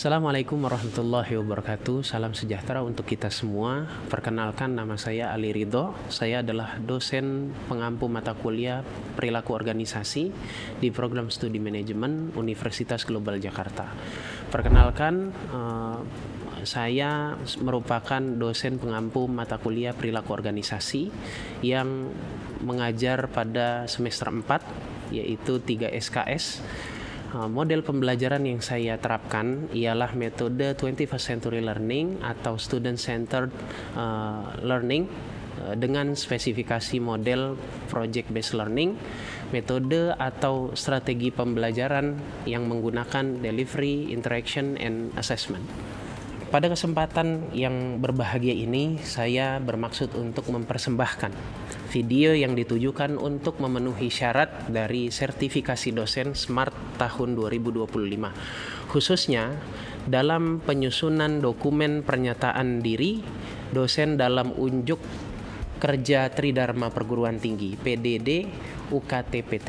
Assalamualaikum warahmatullahi wabarakatuh. Salam sejahtera untuk kita semua. Perkenalkan, nama saya Ali Ridho. Saya adalah dosen pengampu mata kuliah perilaku organisasi di program studi manajemen Universitas Global Jakarta. Perkenalkan, saya merupakan dosen pengampu mata kuliah perilaku organisasi yang mengajar pada semester 4, yaitu 3 SKS. Model pembelajaran yang saya terapkan ialah metode 21st Century Learning atau Student Centered Learning dengan spesifikasi model Project Based Learning, metode atau strategi pembelajaran yang menggunakan delivery, interaction, and assessment. Pada kesempatan yang berbahagia ini, saya bermaksud untuk mempersembahkan video yang ditujukan untuk memenuhi syarat dari sertifikasi dosen SMART tahun 2025, khususnya dalam penyusunan dokumen pernyataan diri dosen dalam unjuk kerja Tridharma Perguruan Tinggi PDD UKT-PT.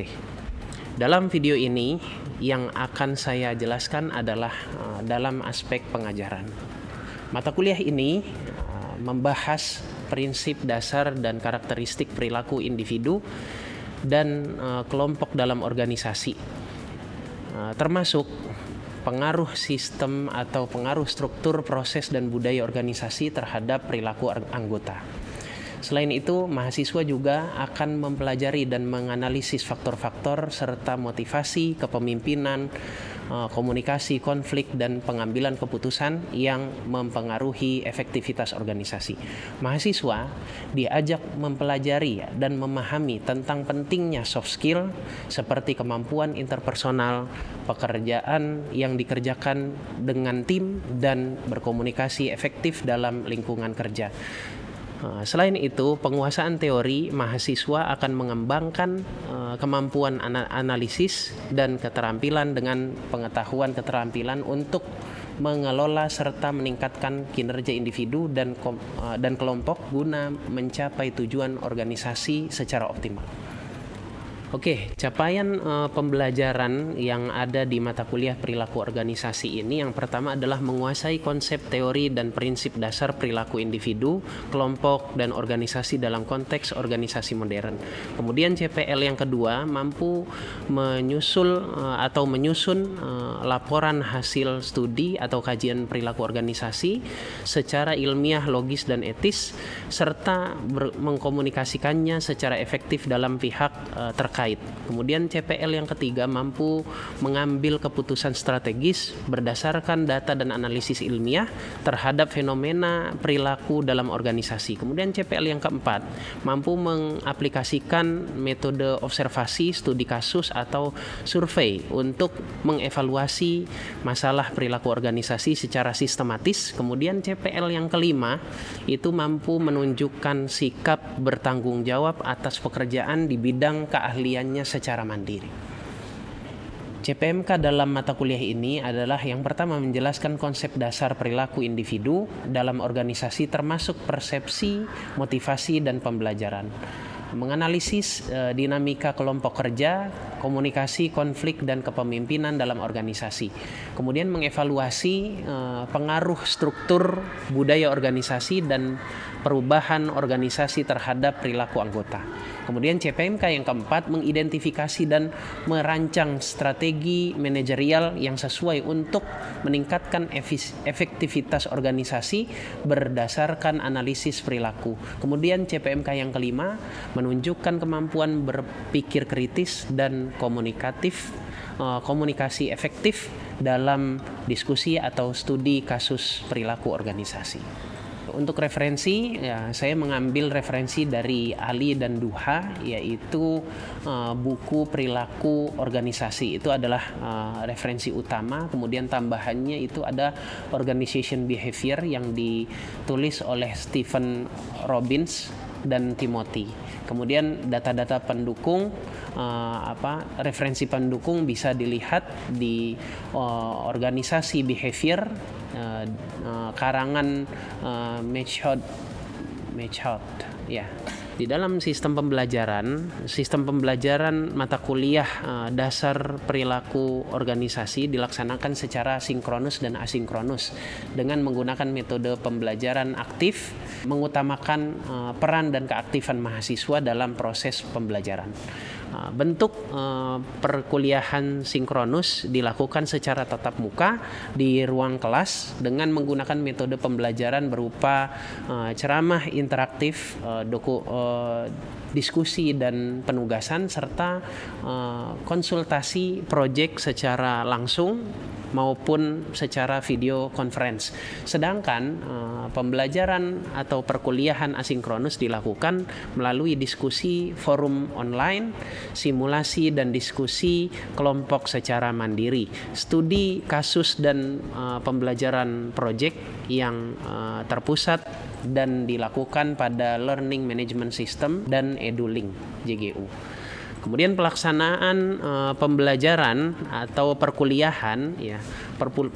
Dalam video ini yang akan saya jelaskan adalah dalam aspek pengajaran. Mata kuliah ini membahas prinsip dasar dan karakteristik perilaku individu dan kelompok dalam organisasi, termasuk pengaruh sistem atau pengaruh struktur, proses, dan budaya organisasi terhadap perilaku anggota. Selain itu, mahasiswa juga akan mempelajari dan menganalisis faktor-faktor serta motivasi, kepemimpinan, komunikasi, konflik, dan pengambilan keputusan yang mempengaruhi efektivitas organisasi. Mahasiswa diajak mempelajari dan memahami tentang pentingnya soft skill seperti kemampuan interpersonal, pekerjaan yang dikerjakan dengan tim, dan berkomunikasi efektif dalam lingkungan kerja. Selain itu, penguasaan teori, mahasiswa akan mengembangkan kemampuan analisis dan keterampilan dengan pengetahuan keterampilan untuk mengelola serta meningkatkan kinerja individu dan kelompok guna mencapai tujuan organisasi secara optimal. Oke, capaian pembelajaran yang ada di mata kuliah perilaku organisasi ini, yang pertama adalah menguasai konsep teori dan prinsip dasar perilaku individu, kelompok, dan organisasi dalam konteks organisasi modern. Kemudian CPL yang kedua, mampu menyusun laporan hasil studi atau kajian perilaku organisasi secara ilmiah, logis, dan etis, serta mengkomunikasikannya secara efektif dalam pihak terkait. Kemudian CPL yang ketiga, mampu mengambil keputusan strategis berdasarkan data dan analisis ilmiah terhadap fenomena perilaku dalam organisasi. Kemudian CPL yang keempat, mampu mengaplikasikan metode observasi, studi kasus, atau survei untuk mengevaluasi masalah perilaku organisasi secara sistematis. Kemudian CPL yang kelima, itu mampu menunjukkan sikap bertanggung jawab atas pekerjaan di bidang keahliannya secara mandiri. CPMK dalam mata kuliah ini adalah yang pertama menjelaskan konsep dasar perilaku individu dalam organisasi termasuk persepsi, motivasi, dan pembelajaran. Menganalisis dinamika kelompok kerja, komunikasi, konflik, dan kepemimpinan dalam organisasi. Kemudian mengevaluasi pengaruh struktur budaya organisasi dan perubahan organisasi terhadap perilaku anggota. Kemudian CPMK yang keempat, mengidentifikasi dan merancang strategi manajerial yang sesuai untuk meningkatkan efektivitas organisasi berdasarkan analisis perilaku. Kemudian CPMK yang kelima, menunjukkan kemampuan berpikir kritis dan komunikasi efektif dalam diskusi atau studi kasus perilaku organisasi. Untuk referensi, saya mengambil referensi dari Ali dan Duha, yaitu buku perilaku organisasi. Itu adalah referensi utama. Kemudian tambahannya itu ada Organization Behavior yang ditulis oleh Stephen Robbins dan Timothy. Kemudian data-data pendukung, referensi pendukung bisa dilihat di organisasi behavior, karangan Mechod ya. Di dalam sistem pembelajaran mata kuliah dasar perilaku organisasi dilaksanakan secara sinkronus dan asinkronus dengan menggunakan metode pembelajaran aktif, mengutamakan peran dan keaktifan mahasiswa dalam proses pembelajaran. Bentuk perkuliahan sinkronus dilakukan secara tatap muka di ruang kelas dengan menggunakan metode pembelajaran berupa ceramah interaktif, diskusi dan penugasan, serta konsultasi proyek secara langsung maupun secara video conference. Sedangkan pembelajaran atau perkuliahan asinkronus dilakukan melalui diskusi forum online, simulasi dan diskusi kelompok secara mandiri, studi kasus dan pembelajaran proyek yang terpusat dan dilakukan pada Learning Management System dan EduLink JGU. Kemudian pelaksanaan pembelajaran atau perkuliahan,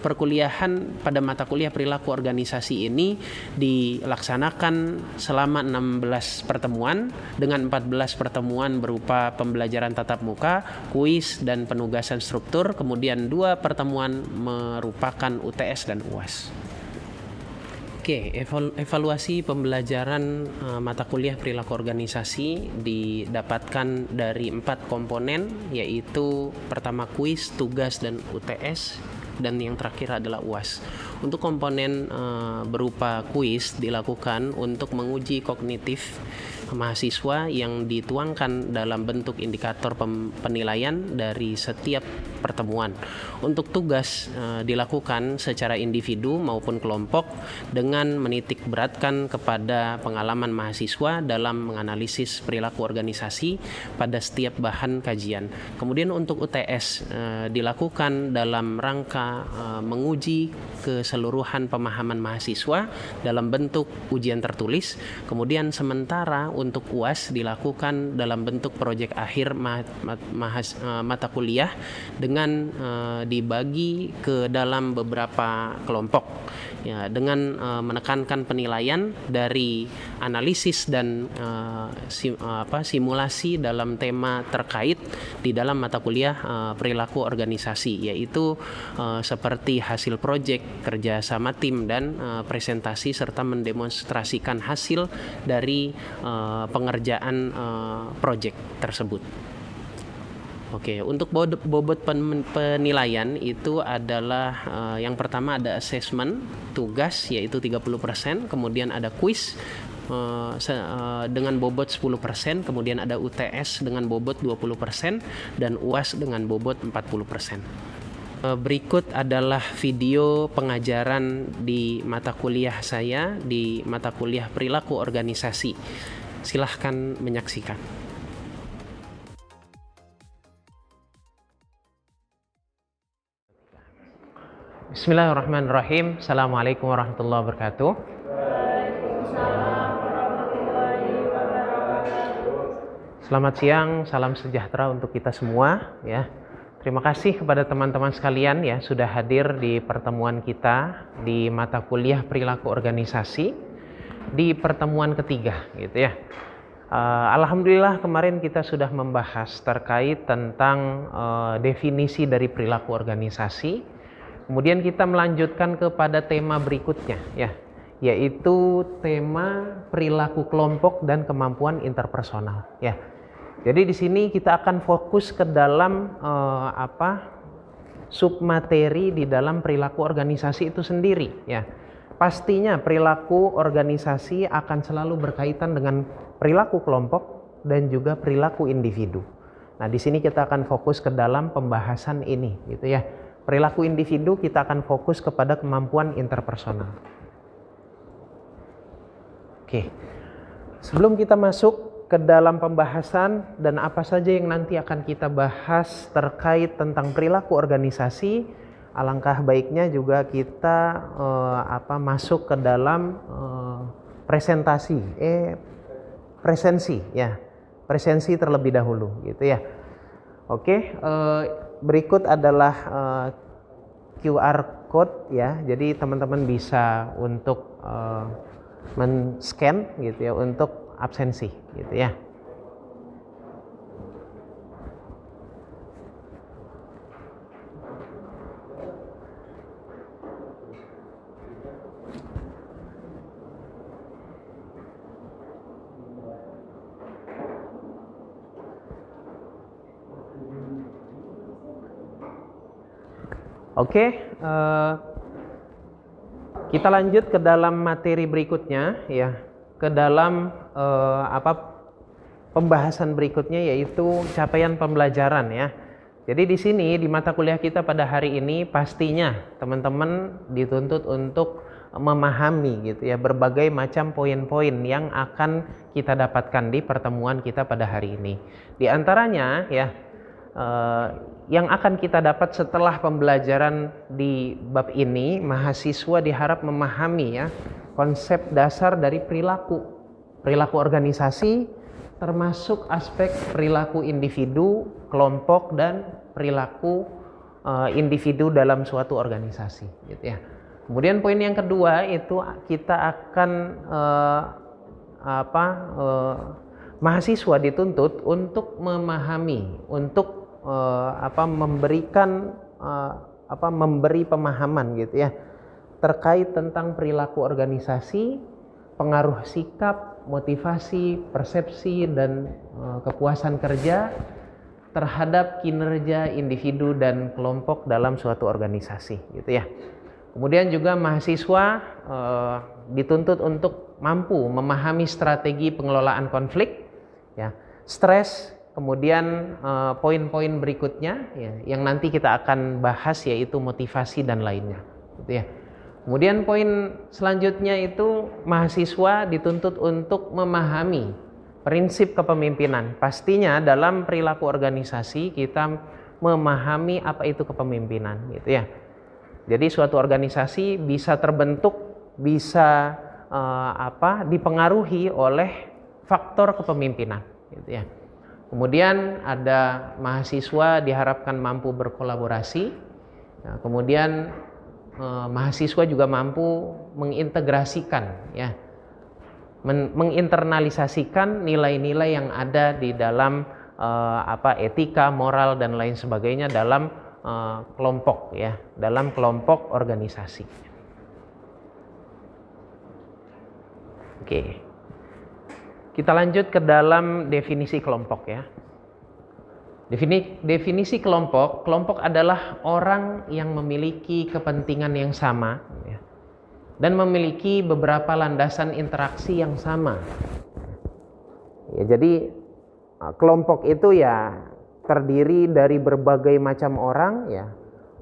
perkuliahan pada mata kuliah perilaku organisasi ini dilaksanakan selama 16 pertemuan dengan 14 pertemuan berupa pembelajaran tatap muka, kuis dan penugasan struktur, kemudian 2 pertemuan merupakan UTS dan UAS. Oke, evaluasi pembelajaran mata kuliah perilaku organisasi didapatkan dari 4 komponen, yaitu pertama kuis, tugas, dan UTS, dan yang terakhir adalah UAS. Untuk komponen berupa kuis dilakukan untuk menguji kognitif mahasiswa yang dituangkan dalam bentuk indikator penilaian dari setiap pertemuan. Untuk tugas dilakukan secara individu maupun kelompok dengan menitik beratkan kepada pengalaman mahasiswa dalam menganalisis perilaku organisasi pada setiap bahan kajian. Kemudian untuk UTS dilakukan dalam rangka menguji keseluruhan pemahaman mahasiswa dalam bentuk ujian tertulis. Kemudian sementara untuk UAS dilakukan dalam bentuk proyek akhir mata kuliah dengan dibagi ke dalam beberapa kelompok, ya, dengan menekankan penilaian dari analisis dan simulasi dalam tema terkait di dalam mata kuliah perilaku organisasi, yaitu seperti hasil proyek, kerjasama tim, dan presentasi serta mendemonstrasikan hasil dari pengerjaan proyek tersebut. Oke, untuk bobot penilaian itu adalah yang pertama ada assessment, tugas yaitu 30%, kemudian ada kuis dengan bobot 10%, kemudian ada UTS dengan bobot 20% dan UAS dengan bobot 40%. Berikut adalah video pengajaran di mata kuliah saya di mata kuliah perilaku organisasi. Silahkan menyaksikan. Bismillahirrahmanirrahim. Assalamualaikum warahmatullahi wabarakatuh. Selamat siang, salam sejahtera untuk kita semua, ya. Terima kasih kepada teman-teman sekalian ya sudah hadir di pertemuan kita di mata kuliah perilaku organisasi di pertemuan ketiga, gitu ya. Alhamdulillah kemarin kita sudah membahas terkait tentang definisi dari perilaku organisasi. Kemudian kita melanjutkan kepada tema berikutnya, ya, yaitu tema perilaku kelompok dan kemampuan interpersonal, ya. Jadi di sini kita akan fokus ke dalam submateri di dalam perilaku organisasi itu sendiri, ya. Pastinya perilaku organisasi akan selalu berkaitan dengan perilaku kelompok dan juga perilaku individu. Nah, di sini kita akan fokus ke dalam pembahasan ini, gitu ya. Perilaku individu kita akan fokus kepada kemampuan interpersonal. Oke. Sebelum kita masuk ke dalam pembahasan dan apa saja yang nanti akan kita bahas terkait tentang perilaku organisasi, alangkah baiknya juga kita masuk ke dalam presensi terlebih dahulu, gitu ya. Oke, berikut adalah QR code, ya. Jadi teman-teman bisa untuk men-scan, gitu ya, untuk absensi gitu ya. Oke, kita lanjut ke dalam materi berikutnya ya, ke dalam pembahasan berikutnya, yaitu capaian pembelajaran ya. Jadi di sini di mata kuliah kita pada hari ini pastinya teman-teman dituntut untuk memahami gitu ya berbagai macam poin-poin yang akan kita dapatkan di pertemuan kita pada hari ini. Di antaranya ya, yang akan kita dapat setelah pembelajaran di bab ini, mahasiswa diharap memahami ya konsep dasar dari perilaku organisasi, termasuk aspek perilaku individu, kelompok, dan perilaku individu dalam suatu organisasi gitu ya. Kemudian poin yang kedua itu kita akan mahasiswa dituntut untuk memahami, untuk memberi pemahaman gitu ya terkait tentang perilaku organisasi, pengaruh sikap, motivasi, persepsi, dan kepuasan kerja terhadap kinerja individu dan kelompok dalam suatu organisasi gitu ya. Kemudian juga mahasiswa dituntut untuk mampu memahami strategi pengelolaan konflik ya, stres. Kemudian poin-poin berikutnya ya, yang nanti kita akan bahas yaitu motivasi dan lainnya gitu ya. Kemudian poin selanjutnya itu mahasiswa dituntut untuk memahami prinsip kepemimpinan. Pastinya dalam perilaku organisasi kita memahami apa itu kepemimpinan gitu ya. Jadi suatu organisasi bisa terbentuk, bisa dipengaruhi oleh faktor kepemimpinan gitu ya. Kemudian ada mahasiswa diharapkan mampu berkolaborasi. Nah, kemudian mahasiswa juga mampu mengintegrasikan ya, menginternalisasikan nilai-nilai yang ada di dalam etika, moral, dan lain sebagainya dalam kelompok ya, dalam kelompok organisasi. Oke. Kita lanjut ke dalam definisi kelompok ya. Definisi kelompok adalah orang yang memiliki kepentingan yang sama ya, dan memiliki beberapa landasan interaksi yang sama. Ya, jadi kelompok itu ya terdiri dari berbagai macam orang ya,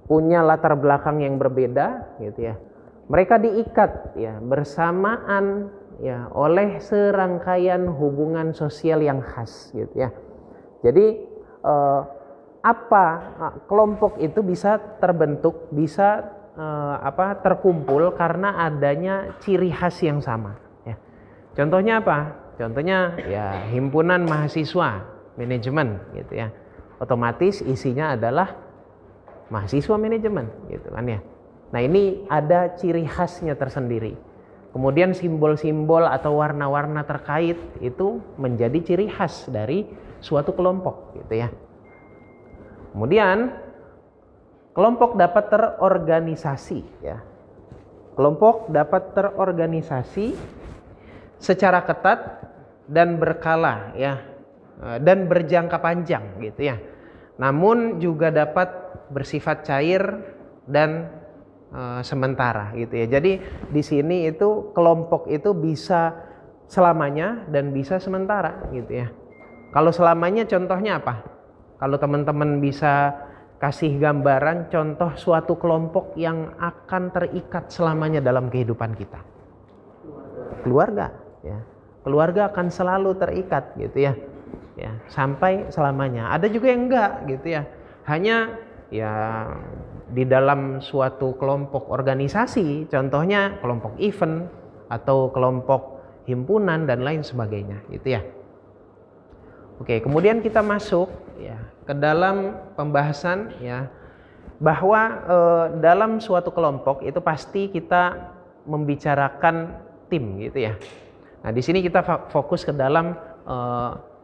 punya latar belakang yang berbeda gitu ya. Mereka diikat ya bersamaan ya oleh serangkaian hubungan sosial yang khas gitu ya. Jadi kelompok itu bisa terbentuk, bisa terkumpul karena adanya ciri khas yang sama ya. Contohnya apa? Contohnya ya himpunan mahasiswa manajemen gitu ya. Otomatis isinya adalah mahasiswa manajemen gitu kan ya. Nah, ini ada ciri khasnya tersendiri. Kemudian simbol-simbol atau warna-warna terkait itu menjadi ciri khas dari suatu kelompok gitu ya. Kemudian kelompok dapat terorganisasi ya. Kelompok dapat terorganisasi secara ketat dan berkala ya, dan berjangka panjang gitu ya. Namun juga dapat bersifat cair dan sementara gitu ya. Jadi di sini itu kelompok itu bisa selamanya dan bisa sementara gitu ya. Kalau selamanya contohnya apa? Kalau teman-teman bisa kasih gambaran contoh suatu kelompok yang akan terikat selamanya dalam kehidupan kita. Keluarga ya. Keluarga akan selalu terikat gitu ya. Ya, sampai selamanya. Ada juga yang enggak gitu ya. Hanya ya di dalam suatu kelompok organisasi, contohnya kelompok event atau kelompok himpunan dan lain sebagainya gitu ya. Oke, kemudian kita masuk ya ke dalam pembahasan ya bahwa dalam suatu kelompok itu pasti kita membicarakan tim gitu ya. Nah, di sini kita fokus ke dalam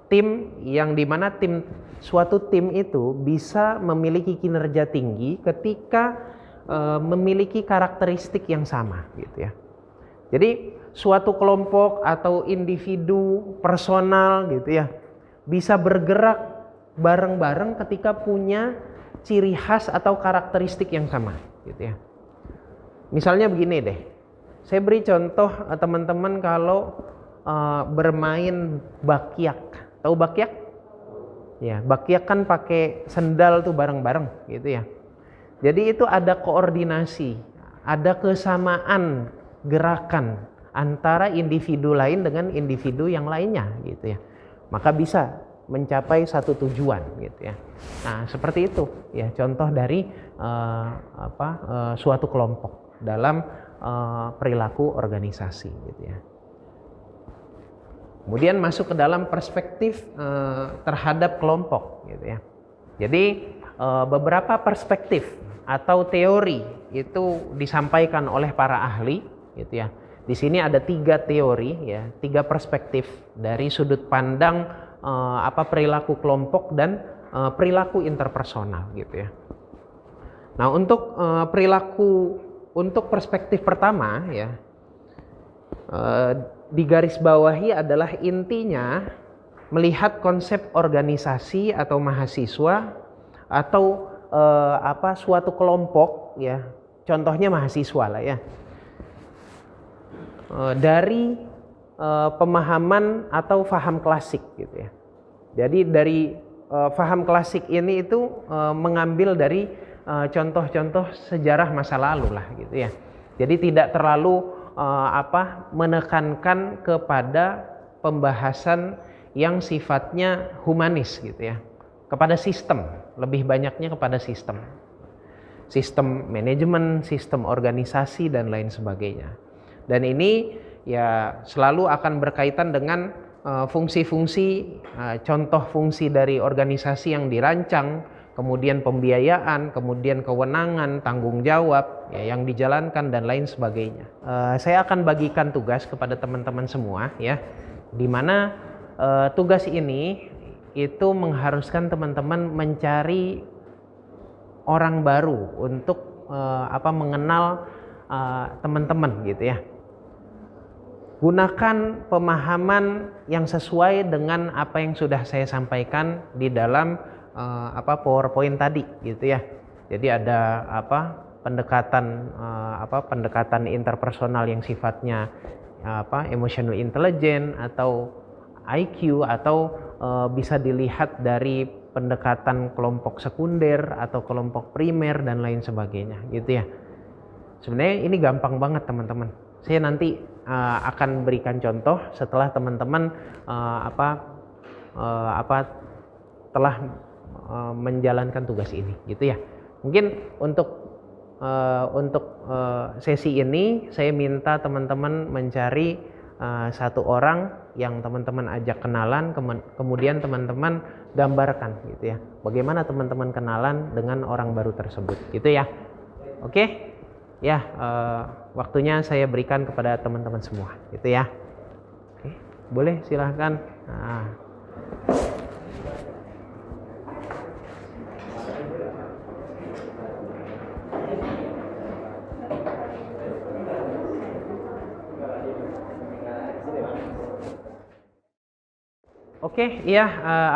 tim yang dimana suatu tim itu bisa memiliki kinerja tinggi ketika memiliki karakteristik yang sama gitu ya. Jadi suatu kelompok atau individu personal gitu ya bisa bergerak bareng-bareng ketika punya ciri khas atau karakteristik yang sama gitu ya. Misalnya begini deh, saya beri contoh teman-teman kalau bermain bakyak. Tahu bakyak? Ya, bakyak kan pakai sendal tuh bareng-bareng gitu ya. Jadi itu ada koordinasi, ada kesamaan gerakan antara individu lain dengan individu yang lainnya gitu ya. Maka bisa mencapai satu tujuan gitu ya. Nah, seperti itu ya contoh dari suatu kelompok dalam perilaku organisasi gitu ya. Kemudian masuk ke dalam perspektif terhadap kelompok gitu ya. Jadi beberapa perspektif atau teori itu disampaikan oleh para ahli gitu ya. Di sini ada 3 teori ya, 3 perspektif dari sudut pandang perilaku kelompok dan perilaku interpersonal gitu ya. Nah, untuk untuk perspektif pertama ya, digarisbawahi adalah intinya melihat konsep organisasi atau mahasiswa atau suatu kelompok ya, contohnya mahasiswa lah ya, dari pemahaman atau faham klasik gitu ya. Jadi dari faham klasik ini itu mengambil dari contoh-contoh sejarah masa lalu lah gitu ya. Jadi tidak terlalu menekankan kepada pembahasan yang sifatnya humanis gitu ya, kepada sistem, lebih banyaknya kepada sistem manajemen, sistem organisasi dan lain sebagainya. Dan ini ya selalu akan berkaitan dengan fungsi-fungsi, contoh fungsi dari organisasi yang dirancang, kemudian pembiayaan, kemudian kewenangan, tanggung jawab ya, yang dijalankan dan lain sebagainya. Saya akan bagikan tugas kepada teman-teman semua ya, di mana tugas ini itu mengharuskan teman-teman mencari orang baru untuk mengenal teman-teman gitu ya. Gunakan pemahaman yang sesuai dengan apa yang sudah saya sampaikan di dalam PowerPoint tadi gitu ya. Jadi ada pendekatan interpersonal yang sifatnya emotional intelligence atau IQ, atau bisa dilihat dari pendekatan kelompok sekunder atau kelompok primer dan lain sebagainya gitu ya. Sebenarnya ini gampang banget teman-teman. Saya nanti akan berikan contoh setelah teman-teman telah menjalankan tugas ini gitu ya. Mungkin untuk sesi ini saya minta teman-teman mencari satu orang yang teman-teman ajak kenalan, kemudian teman-teman gambarkan gitu ya, bagaimana teman-teman kenalan dengan orang baru tersebut gitu ya. Oke ya, waktunya saya berikan kepada teman-teman semua gitu ya. Oke, boleh silahkan. Oke, iya,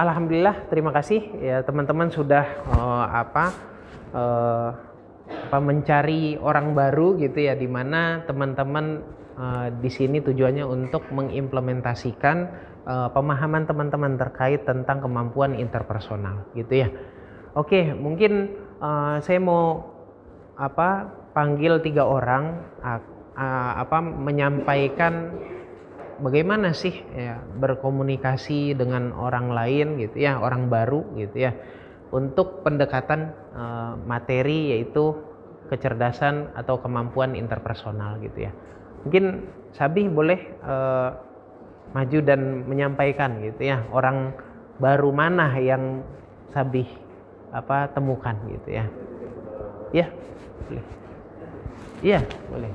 alhamdulillah, terima kasih ya teman-teman sudah mencari orang baru gitu ya, di mana teman-teman di sini tujuannya untuk mengimplementasikan pemahaman teman-teman terkait tentang kemampuan interpersonal gitu ya. Oke, mungkin saya mau panggil 3 orang menyampaikan bagaimana sih ya berkomunikasi dengan orang lain gitu ya, orang baru gitu ya, untuk pendekatan materi yaitu kecerdasan atau kemampuan interpersonal gitu ya. Mungkin Sabih boleh maju dan menyampaikan gitu ya, orang baru mana yang Sabih temukan gitu ya. Ya, boleh. Iya, boleh.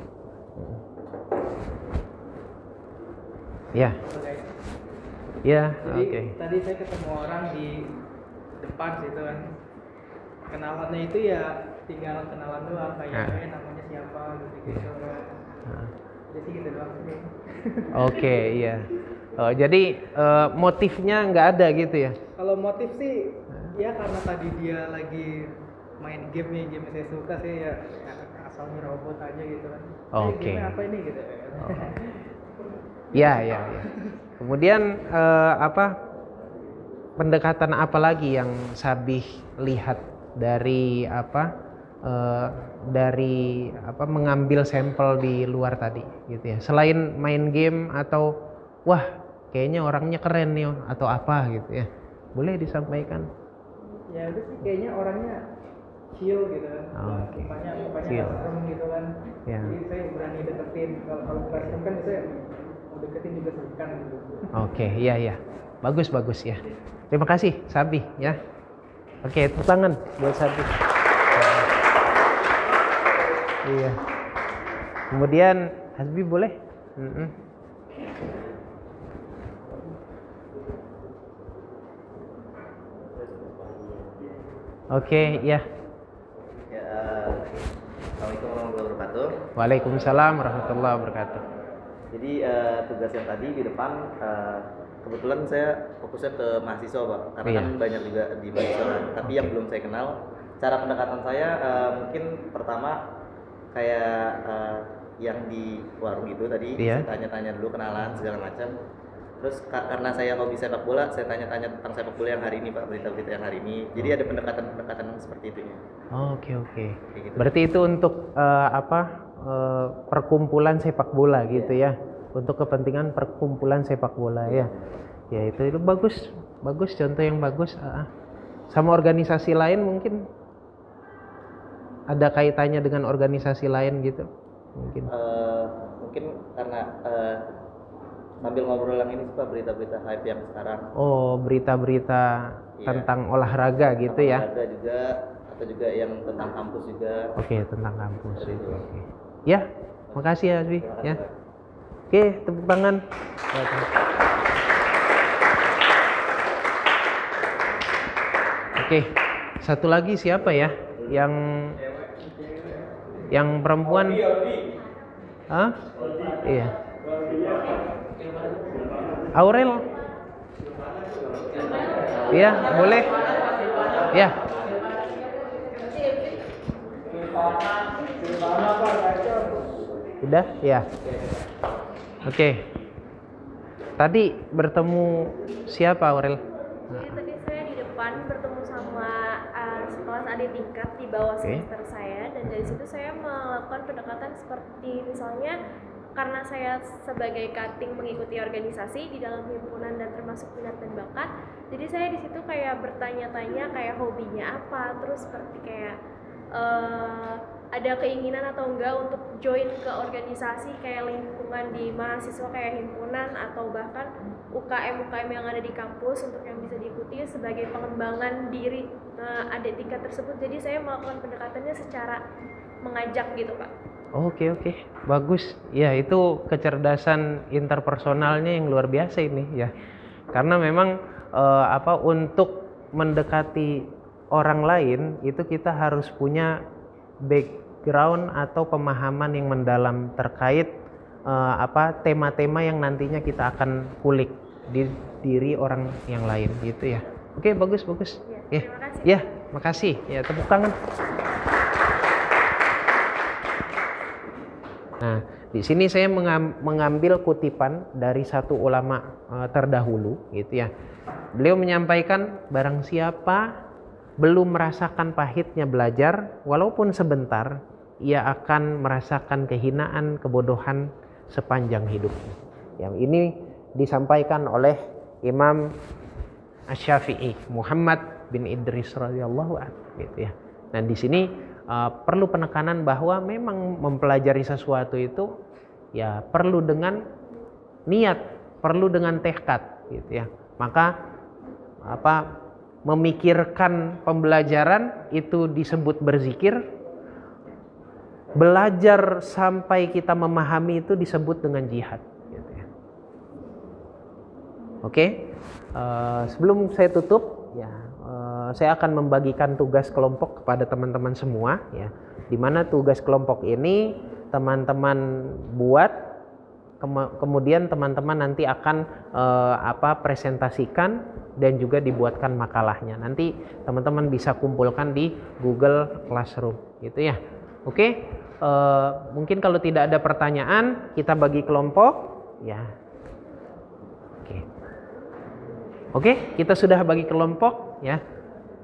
Ya, guys. ya, Jadi oke. tadi saya ketemu orang di depan situ kan. Kenalannya itu ya tinggal kenalan doang kayak namanya siapa gitu kan. Jadi gitu doang sih. Oke, iya. Oh, jadi motifnya nggak ada gitu ya? Kalau motif sih ya karena tadi dia lagi main game nih, game yang saya suka sih ya asalnya robot aja gitu kan. Oke. Game apa ini gitu. Ya, ya, ya. Kemudian pendekatan apa lagi yang Sabih lihat dari mengambil sampel di luar tadi gitu ya? Selain main game atau wah kayaknya orangnya keren nih atau apa gitu ya? Boleh disampaikan? Ya udah sih kayaknya orangnya chill gitu kan. Oke. Mukanya Chill. serem gitu kan. Ya. Jadi saya berani deketin. Kalau bukan serem kan saya mau deketin juga sungkan gitu. Oke, iya ya. Bagus ya. Terima kasih Sabi ya. Oke, tepuk tangan buat Sabi. Iya. Kemudian Hasbi boleh? Oke, ya. Assalamualaikum warahmatullahi wabarakatuh. Waalaikumsalam warahmatullahi wabarakatuh. Jadi tugas yang tadi di depan kebetulan saya fokusnya ke mahasiswa Pak, karena Iya. kan banyak juga di mahasiswa kan. Tapi yang belum saya kenal, cara pendekatan saya mungkin pertama kayak yang di warung itu tadi, Iya. saya tanya-tanya dulu kenalan segala macam. Terus karena saya hobi sepak bola, saya tanya-tanya tentang sepak bola yang hari ini Pak, berita-berita yang hari ini. Jadi ada pendekatan-pendekatan seperti itu ya. Oke. Kayak gitu. Berarti itu untuk perkumpulan sepak bola gitu ya. Untuk kepentingan perkumpulan sepak bola ya. Ya itu bagus contoh yang bagus. Sama organisasi lain mungkin ada kaitannya dengan organisasi lain gitu mungkin. Mungkin karena sambil ngobrol yang ini Pak, berita-berita hype yang sekarang. Oh, berita-berita tentang olahraga gitu ya. Olahraga juga atau juga yang tentang kampus juga. Oke, tentang kampus. Seperti itu. Oke. Ya, makasih ya Azwi Terima kasih, ya. Pak. Oke, tepuk tangan. Oke, satu lagi siapa ya? Yang perempuan? Hah? Iya. Aurel? Iya, boleh. Ya. Udah? Ya. Oke. Tadi bertemu siapa, Aurel? Jadi tadi saya di depan bertemu sama sekelas adik tingkat di bawah semester saya, dan dari situ saya melakukan pendekatan seperti misalnya karena saya sebagai cutting mengikuti organisasi di dalam himpunan dan termasuk minat dan bakat, jadi saya di situ kayak bertanya-tanya kayak hobinya apa, terus seperti kayak ada keinginan atau enggak untuk join ke organisasi kayak lingkungan di mahasiswa kayak himpunan atau bahkan UKM yang ada di kampus untuk yang bisa diikuti sebagai pengembangan diri adik tingkat tersebut. Jadi saya melakukan pendekatannya secara mengajak gitu Pak. Oke, bagus. Ya, itu kecerdasan interpersonalnya yang luar biasa ini ya. Karena memang untuk mendekati orang lain itu kita harus punya background atau pemahaman yang mendalam terkait tema-tema yang nantinya kita akan kulik di diri orang yang lain gitu ya. Oke, bagus. Ya, terima kasih. Ya, makasih. Ya, tepuk tangan. Nah, di sini saya mengambil kutipan dari satu ulama terdahulu gitu ya. Beliau menyampaikan barang siapa belum merasakan pahitnya belajar walaupun sebentar, ia akan merasakan kehinaan, kebodohan sepanjang hidupnya. Yang ini disampaikan oleh Imam Asy-Syafi'i Muhammad bin Idris radhiyallahu anhu gitu ya. Nah, di sini perlu penekanan bahwa memang mempelajari sesuatu itu ya perlu dengan niat, perlu dengan tekad gitu ya. Maka memikirkan pembelajaran itu disebut berzikir. Belajar sampai kita memahami itu disebut dengan jihad gitu ya. Oke. Sebelum saya tutup, ya, saya akan membagikan tugas kelompok kepada teman-teman semua, ya. Di mana tugas kelompok ini teman-teman buat, kemudian teman-teman nanti akan presentasikan dan juga dibuatkan makalahnya. Nanti teman-teman bisa kumpulkan di Google Classroom, gitu ya. Oke. Mungkin kalau tidak ada pertanyaan, kita bagi kelompok, ya. Oke, kita sudah bagi kelompok, ya.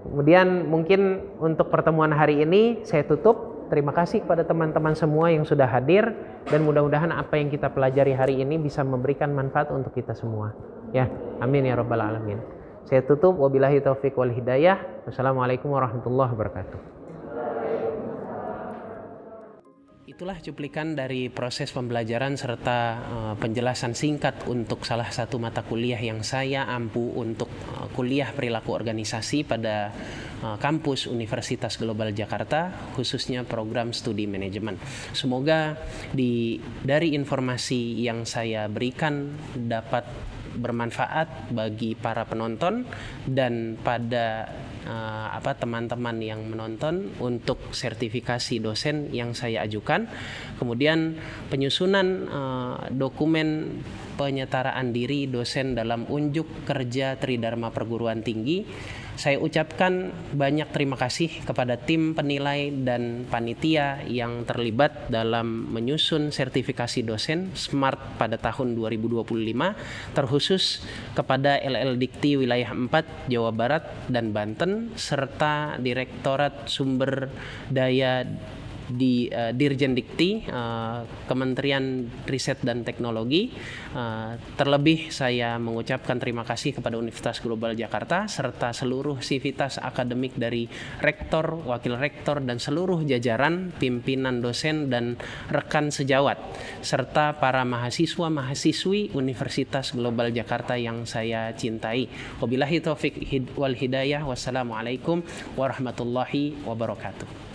Kemudian mungkin untuk pertemuan hari ini saya tutup. Terima kasih kepada teman-teman semua yang sudah hadir, dan mudah-mudahan apa yang kita pelajari hari ini bisa memberikan manfaat untuk kita semua. Ya, amin ya rabbal alamin. Saya tutup, wabillahi taufik wal hidayah. Wassalamualaikum warahmatullahi wabarakatuh. Itulah cuplikan dari proses pembelajaran serta penjelasan singkat untuk salah satu mata kuliah yang saya ampu untuk kuliah perilaku organisasi pada kampus Universitas Global Jakarta, khususnya program studi manajemen. Semoga dari informasi yang saya berikan dapat bermanfaat bagi para penonton dan pada teman-teman yang menonton untuk sertifikasi dosen yang saya ajukan. Kemudian penyusunan dokumen penyetaraan diri dosen dalam unjuk kerja Tridharma Perguruan Tinggi. Saya ucapkan banyak terima kasih kepada tim penilai dan panitia yang terlibat dalam menyusun sertifikasi dosen SMART pada tahun 2025, terkhusus kepada LL Dikti Wilayah 4 Jawa Barat dan Banten, serta Direktorat Sumber Daya di Dirjen Dikti, Kementerian Riset dan Teknologi. Terlebih saya mengucapkan terima kasih kepada Universitas Global Jakarta serta seluruh sivitas akademik dari rektor, wakil rektor, dan seluruh jajaran, pimpinan dosen dan rekan sejawat, serta para mahasiswa-mahasiswi Universitas Global Jakarta yang saya cintai. Wabillahi taufik wal hidayah. Wassalamualaikum warahmatullahi wabarakatuh.